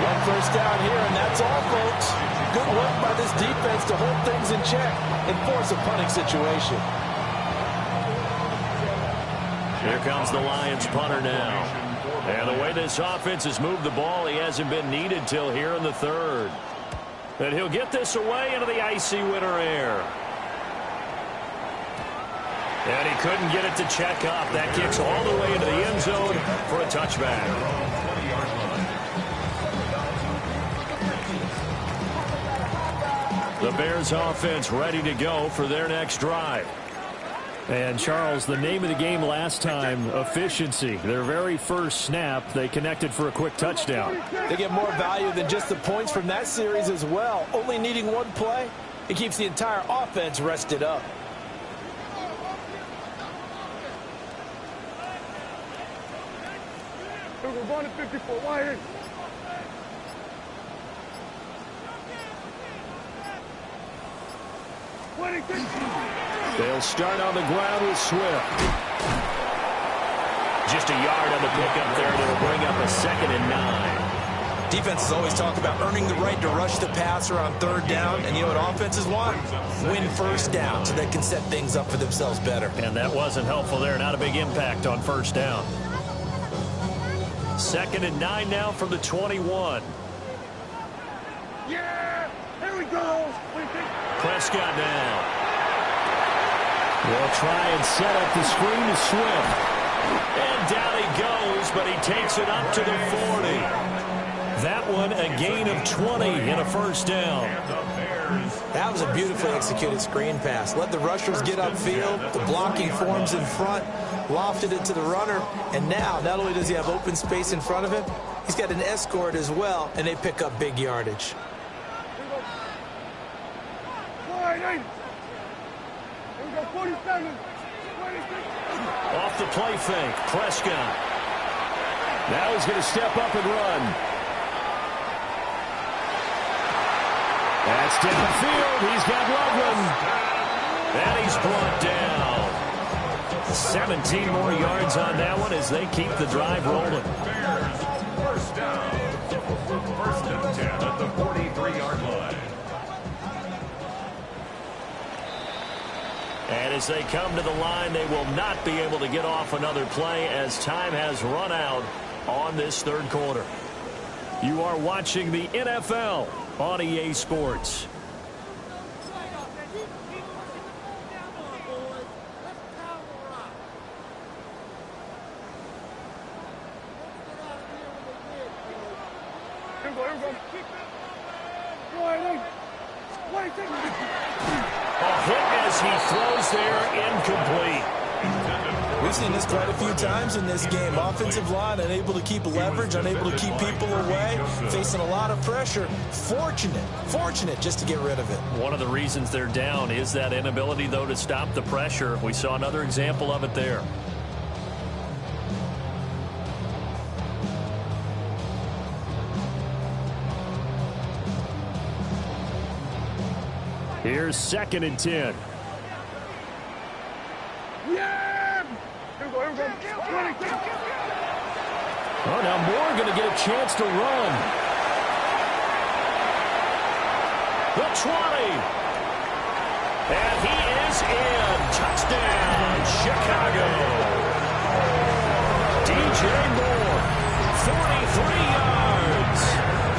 One first down here, and that's all, folks. Good work by this defense to hold things in check and force a punting situation. Here comes the Lions punter now. And the way this offense has moved the ball, he hasn't been needed till here in the third. And he'll get this away into the icy winter air. And he couldn't get it to check up. That kicks all the way into the end zone for a touchback. The Bears offense ready to go for their next drive. And, Charles, the name of the game last time, efficiency. Their very first snap, they connected for a quick touchdown. They get more value than just the points from that series as well. Only needing one play, it keeps the entire offense rested up. We're going to 54 wide. They'll start on the ground with Swift. Just a yard on the pickup there. That'll bring up a 2nd and 9. Defenses always talk about earning the right to rush the passer on third down. And you know what offenses want? Win first down so they can set things up for themselves better. And that wasn't helpful there. Not a big impact on first down. 2nd and 9 now from the 21. Yeah! Here we go! Prescott now. They'll try and set up the screen to Swift. And down he goes, but he takes it up to the 40. That one a gain of 20 and a first down. That was a beautifully executed screen pass. Let the rushers get upfield. The blocking forms in front. Lofted it to the runner. And now, not only does he have open space in front of him, he's got an escort as well, and they pick up big yardage. Off the play fake, Prescott. Now he's going to step up and run. That's down the field. He's got Loveland. And he's brought down. 17 more yards on that one as they keep the drive rolling. First down. First and 10 at the 43-yard line. And as they come to the line, they will not be able to get off another play as time has run out on this third quarter. You are watching the NFL on EA Sports. A hit as he throws there, incomplete. We've seen this quite a few times in this game. Offensive line unable to keep leverage, unable to keep people away, facing a lot of pressure. Fortunate just to get rid of it. One of the reasons they're down is that inability, though, to stop the pressure. We saw another example of it there. Here's 2nd and 10. Oh, now Moore going to get a chance to run. The 20. And he is in. Touchdown, Chicago. DJ Moore, 43 yards.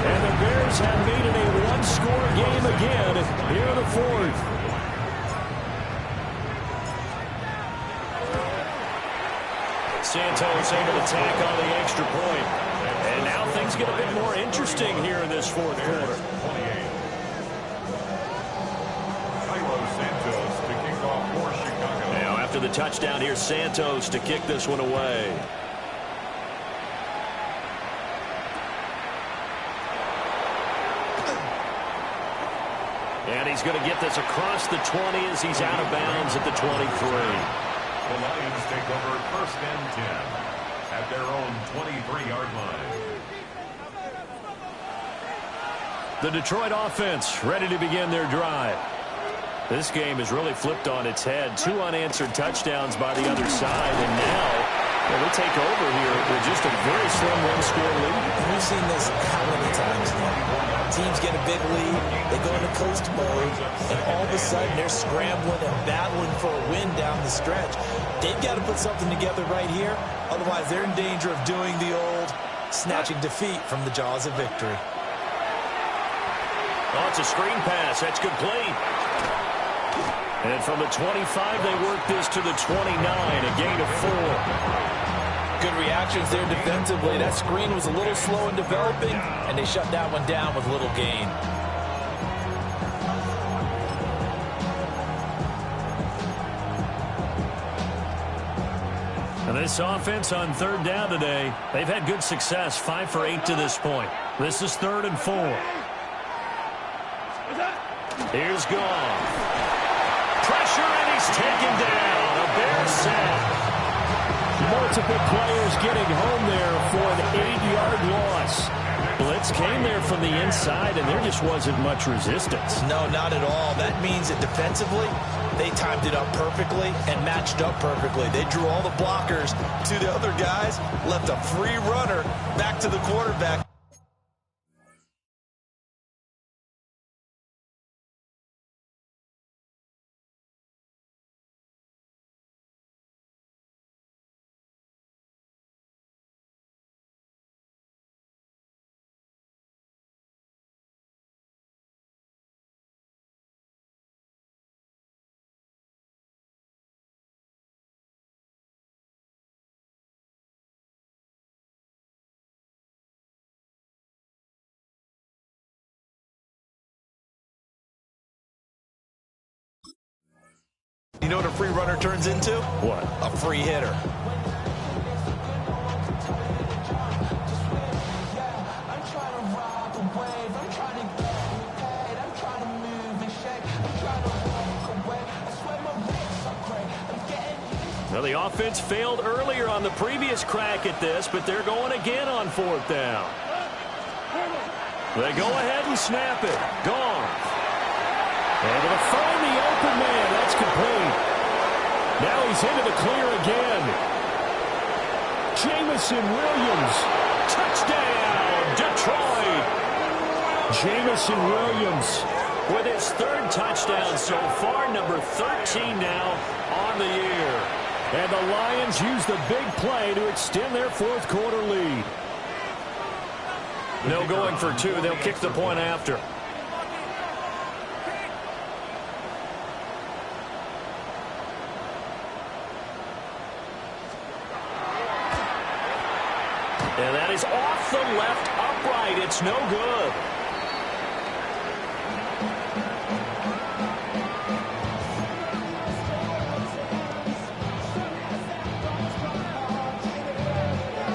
And the Bears have made it a one-score game again here in the fourth. Santos able to tack on the extra point. And now things get a bit more interesting here in this fourth quarter. Santos to kick off for Chicago. Now after the touchdown, here's Santos to kick this one away. And he's going to get this across the 20 as he's out of bounds at the 23. The Lions take over first and 10 at their own 23-yard line. The Detroit offense ready to begin their drive. This game is really flipped on its head. 2 unanswered touchdowns by the other side, and now they take over here with just a very slim one-score lead. We've seen this how many times now? Teams get a big lead, they go into coast mode, and all of a sudden they're scrambling and battling for a win down the stretch. They've got to put something together right here, otherwise they're in danger of doing the old snatching defeat from the jaws of victory. Oh, it's a screen pass. That's complete. And from the 25, they work this to the 29, a gain of 4. Good reactions there defensively. That screen was a little slow in developing, and they shut that one down with little gain. And this offense on third down today, they've had good success, 5 for 8 to this point. This is 3rd and 4. Here's Goff. Pressure, and he's taken down. A Bears sack. Multiple players getting home there for an 8-yard loss. Blitz came there from the inside, and there just wasn't much resistance. No, not at all. That means that defensively, they timed it up perfectly and matched up perfectly. They drew all the blockers to the other guys, left a free runner back to the quarterback. You know what a free runner turns into? What? A free hitter. Well, the offense failed earlier on the previous crack at this, but they're going again on 4th down. They go ahead and snap it. Gone. Able to find the open man. That's complete. Now he's into the clear again. Jamison Williams. Touchdown, Detroit. Jamison Williams with his 3rd touchdown so far, number 13 now on the year. And the Lions use the big play to extend their 4th quarter lead. No going for 2. They'll kick the point after. And that is off the left upright. It's no good.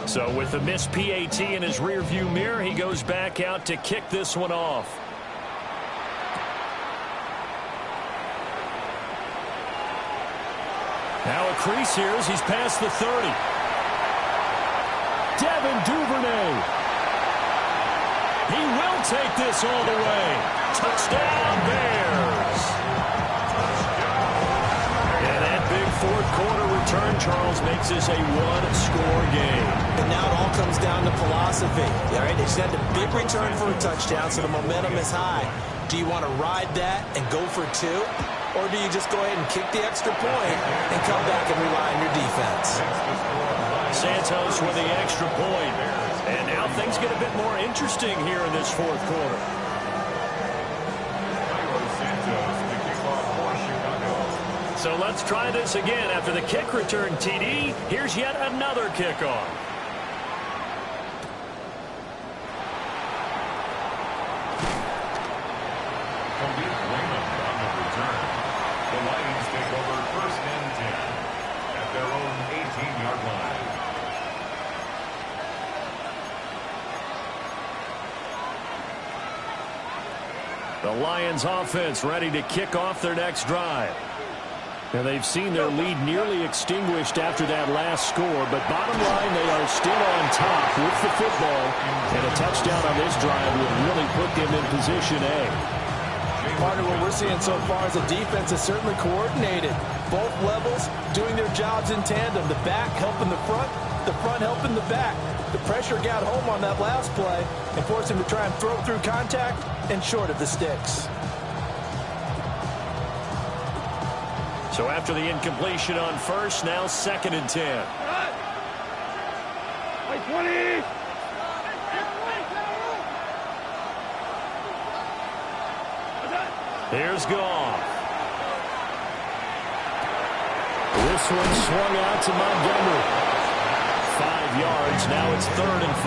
So with the missed PAT in his rearview mirror, he goes back out to kick this one off. Now a crease here as he's past the 30. Devin Duvernay. He will take this all the way. Touchdown, Bears. And that big 4th quarter return, Charles, makes this a 1-score game. And now it all comes down to philosophy. All right, they just had a big return for a touchdown, so the momentum is high. Do you want to ride that and go for 2? Or do you just go ahead and kick the extra point and come back and rely on your defense? Santos with the extra point. And now things get a bit more interesting here in this 4th quarter. So let's try this again. After the kick return TD, here's yet another kickoff. The Lions take over 1st and 10 at their own 18-yard line. The Lions offense ready to kick off their next drive. And they've seen their lead nearly extinguished after that last score, but bottom line, they are still on top with the football, and a touchdown on this drive will really put them in position A. Partner, what we're seeing so far is the defense is certainly coordinated. Both levels doing their jobs in tandem. The back helping the front helping the back. The pressure got home on that last play and forced him to try and throw through contact and short of the sticks. So after the incompletion on 1st, now 2nd and 10. Like 20. Here's Goff. This one swung out to Montgomery. 5 yards. Now it's 3rd and 5.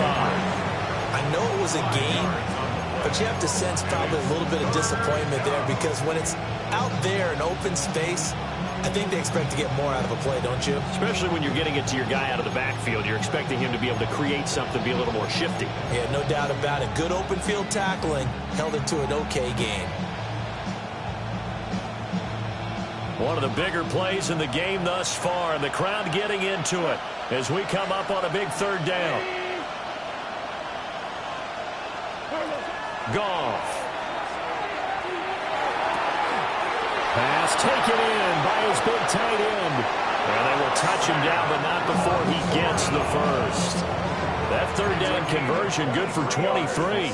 I know it was a game, but you have to sense probably a little bit of disappointment there because when it's out there in open space, I think they expect to get more out of a play, don't you? Especially when you're getting it to your guy out of the backfield. You're expecting him to be able to create something, be a little more shifty. Yeah, no doubt about it. Good open field tackling held it to an okay game. One of the bigger plays in the game thus far, and the crowd getting into it as we come up on a big 3rd down. Goff. Pass taken in by his big tight end. And they will touch him down, but not before he gets the 1st. That 3rd down conversion good for 23.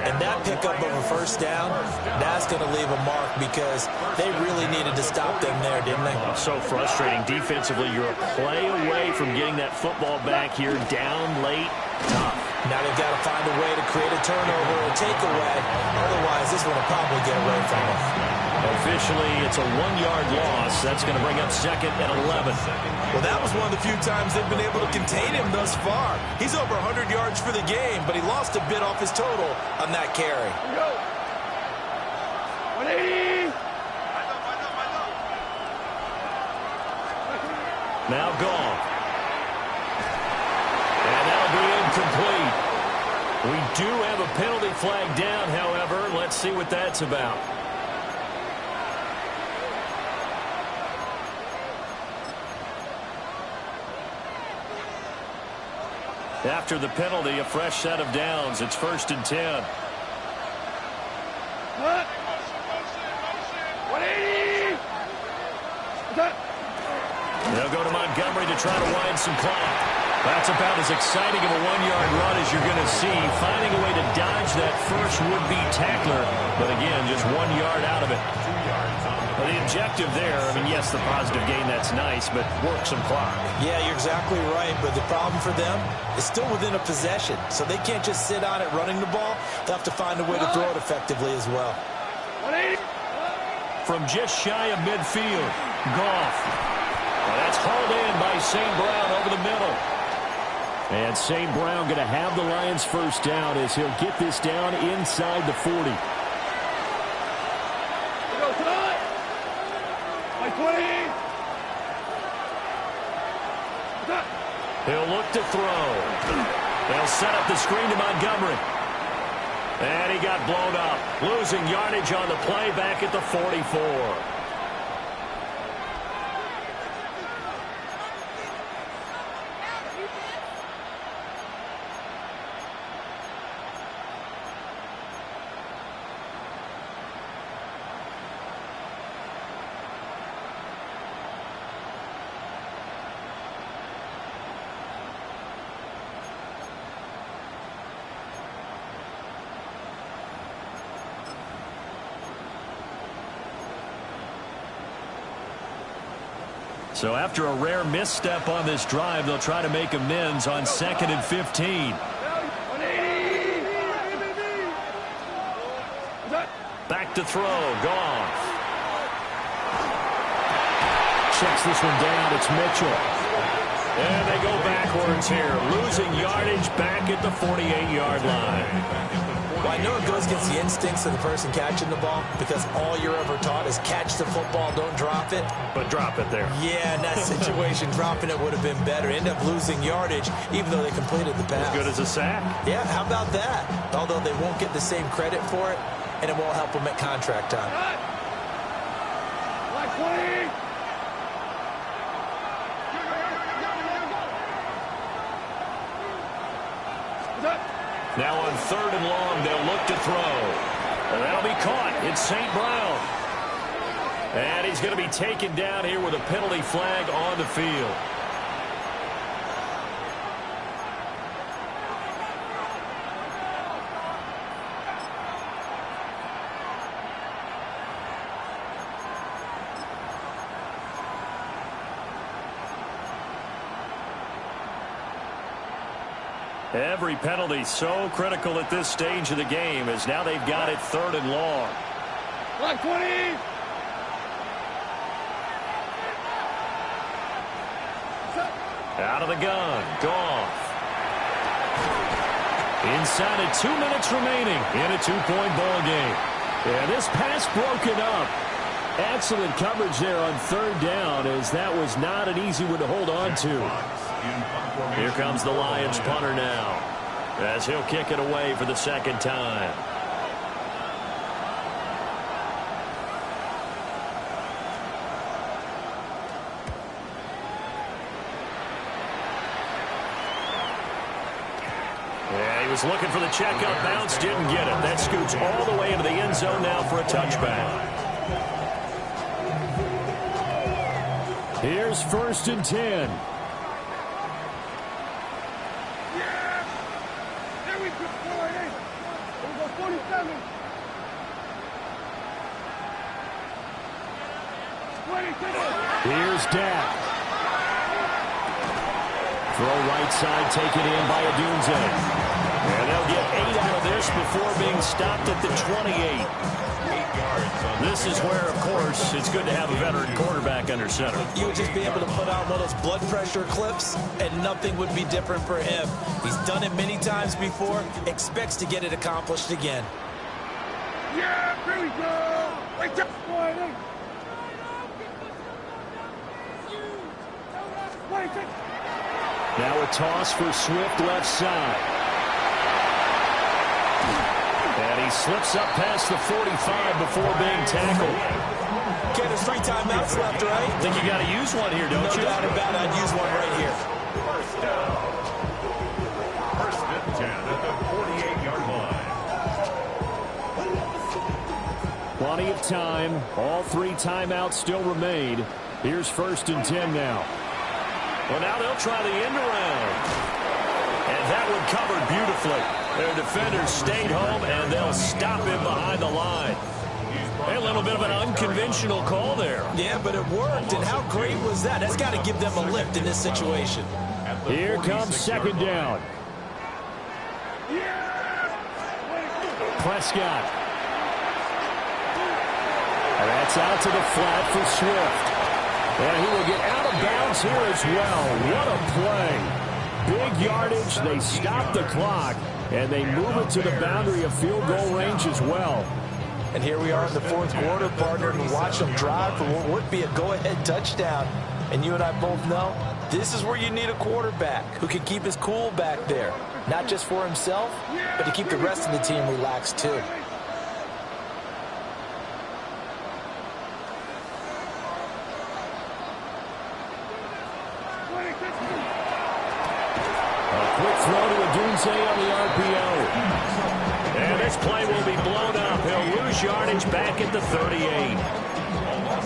And that pickup of a 1st down, that's going to leave a mark because they really needed to stop them there, didn't they? So frustrating. Defensively, you're a play away from getting that football back here down late. Tough. Now they've got to find a way to create a turnover or a takeaway. Otherwise, this one will probably get away from them. Officially, it's a 1-yard loss. That's going to bring up 2nd and 11. Well, that was one of the few times they've been able to contain him thus far. He's over 100 yards for the game, but he lost a bit off his total on that carry. 180. Now Goff. And that'll be incomplete. We do have a penalty flag down, however. Let's see what that's about. After the penalty, a fresh set of downs. It's 1st and 10. What? 180! They'll go to Montgomery to try to wind some clock. That's about as exciting of a 1-yard run as you're going to see. Finding a way to dodge that first would-be tackler. But again, just 1 yard out of it. Well, the objective there, I mean, yes, the positive gain, that's nice, but work some clock. Yeah, you're exactly right. But the problem for them is still within a possession. So they can't just sit on it running the ball. They'll have to find a way to throw it effectively as well. 180! From just shy of midfield, Goff. Well, that's hauled in by St. Brown over the middle. And St. Brown going to have the Lions first down as he'll get this down inside the 40. He'll look to throw. They'll set up the screen to Montgomery. And he got blown up. Losing yardage on the play back at the 44. So after a rare misstep on this drive, they'll try to make amends on 2nd and 15. Back to throw. Goff. Checks this one down. It's Mitchell. And they go backwards here. Losing yardage back at the 48-yard line. Well, I know it goes against the instincts of the person catching the ball because all you're ever taught is catch the football, don't drop it. But drop it there. Yeah, in that situation, dropping it would have been better. End up losing yardage, even though they completed the pass. As good as a sack. Yeah, how about that? Although they won't get the same credit for it, and it won't help them at contract time. Like 20! Now on 3rd and long, they'll look to throw. And that'll be caught. It's St. Brown. And he's going to be taken down here with a penalty flag on the field. Every penalty so critical at this stage of the game as now they've got it 3rd and long. Like 20! Out of the gun. Goff. Inside of 2 minutes remaining in a 2-point ball game. Yeah, this pass broken up. Excellent coverage there on 3rd down as that was not an easy one to hold on to. Here comes the Lions punter now as he'll kick it away for the 2nd time. Yeah, he was looking for the checkup bounce, didn't get it. That scoots all the way into the end zone now for a touchback. Here's 1st and 10. Here's Dak. Throw right side taken in by Adunze. And they'll get 8 out of this before being stopped at the 28. 8 yards. This is where, of course, it's good to have a veteran quarterback under center. You would just be able to put on one of those blood pressure clips, and nothing would be different for him. He's done it many times before, expects to get it accomplished again. Yeah, here we go! Like Now a toss for Swift left side. And he slips up past the 45 before being tackled. Okay, there's 3 timeouts left, right? I think you got to use one here, don't you? No doubt about it. I'd use one right here. First down. First and 10 at the 48-yard line. Plenty of time. All 3 timeouts still remain. Here's first and 10 now. Well, now they'll try the end around. And that one covered beautifully. Their defenders stayed home, and they'll stop him behind the line. Hey, a little bit of an unconventional call there. Yeah, but it worked, and how great was that? That's got to give them a lift in this situation. Here comes second down. Prescott. And that's out to the flat for Swift. And he will get out of bounds here as well. What a play. Big yardage. They stop the clock, and they move it to the boundary of field goal range as well. And here we are in the 4th quarter, partner, and watch them drive for what would be a go-ahead touchdown. And you and I both know this is where you need a quarterback who can keep his cool back there. Not just for himself, but to keep the rest of the team relaxed too. Quick throw to Adunze on the RPO. And this play will be blown up. He'll lose yardage back at the 38.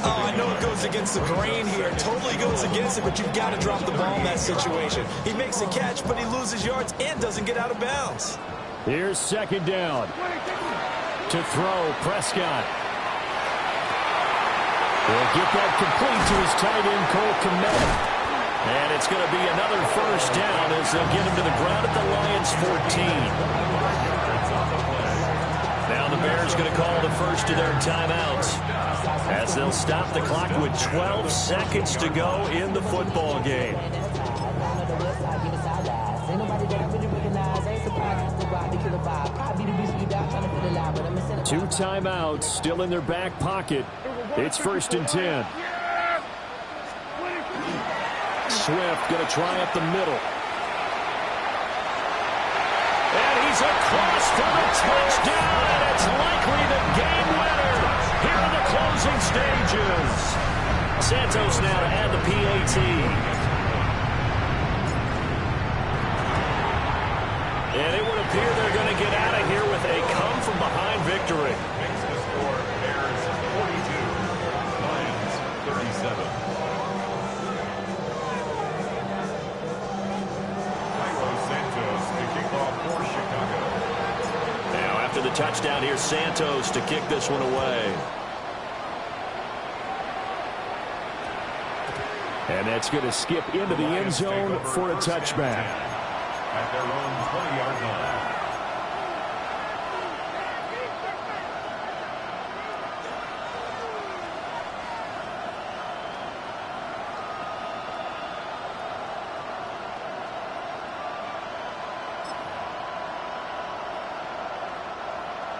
Oh, I know it goes against the grain here. It totally goes against it, but you've got to drop the ball in that situation. He makes a catch, but he loses yards and doesn't get out of bounds. Here's second down. To throw, Prescott. He'll get that complete to his tight end, Cole Kmet. And it's going to be another first down as they'll get him to the ground at the Lions' 14. Now the Bears going to call the first of their timeouts as they'll stop the clock with 12 seconds to go in the football game. Two timeouts still in their back pocket. It's first and 10. Swift going to try up the middle. And he's across for the touchdown, and it's likely the game winner here in the closing stages. Santos now to add the PAT. And it would appear they're going to get out of here with a come-from-behind victory. Makes the score Bears 42, Lions 37. Now after the touchdown, here's Santos to kick this one away. And that's going to skip into the end zone for a touchback. At their own 20-yard line.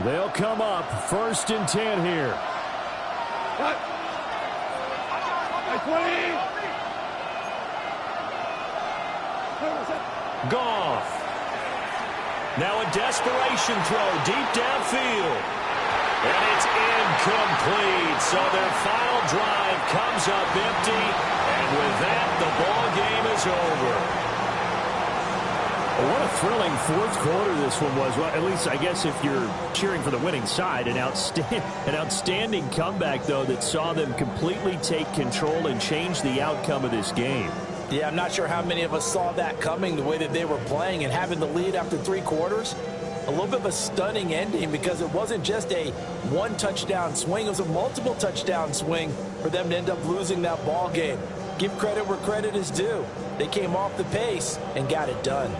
They'll come up first and 10 here. Cut. 20. Goff. Now a desperation throw deep downfield. And it's incomplete. So their final drive comes up empty. And with that, the ball game is over. What a thrilling fourth quarter this one was. Well, at least I guess if you're cheering for the winning side, an outstanding comeback, though, that saw them completely take control and change the outcome of this game. Yeah, I'm not sure how many of us saw that coming the way that they were playing and having the lead after 3 quarters. A little bit of a stunning ending because it wasn't just a one-touchdown swing. It was a multiple touchdown swing for them to end up losing that ball game. Give credit where credit is due. They came off the pace and got it done.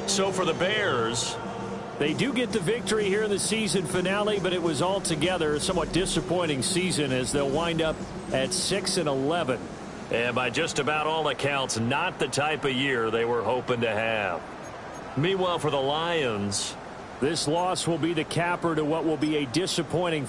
So for the Bears, they do get the victory here in the season finale, but it was altogether a somewhat disappointing season as they'll wind up at 6-11. And by just about all accounts, not the type of year they were hoping to have. Meanwhile, for the Lions, this loss will be the capper to what will be a disappointing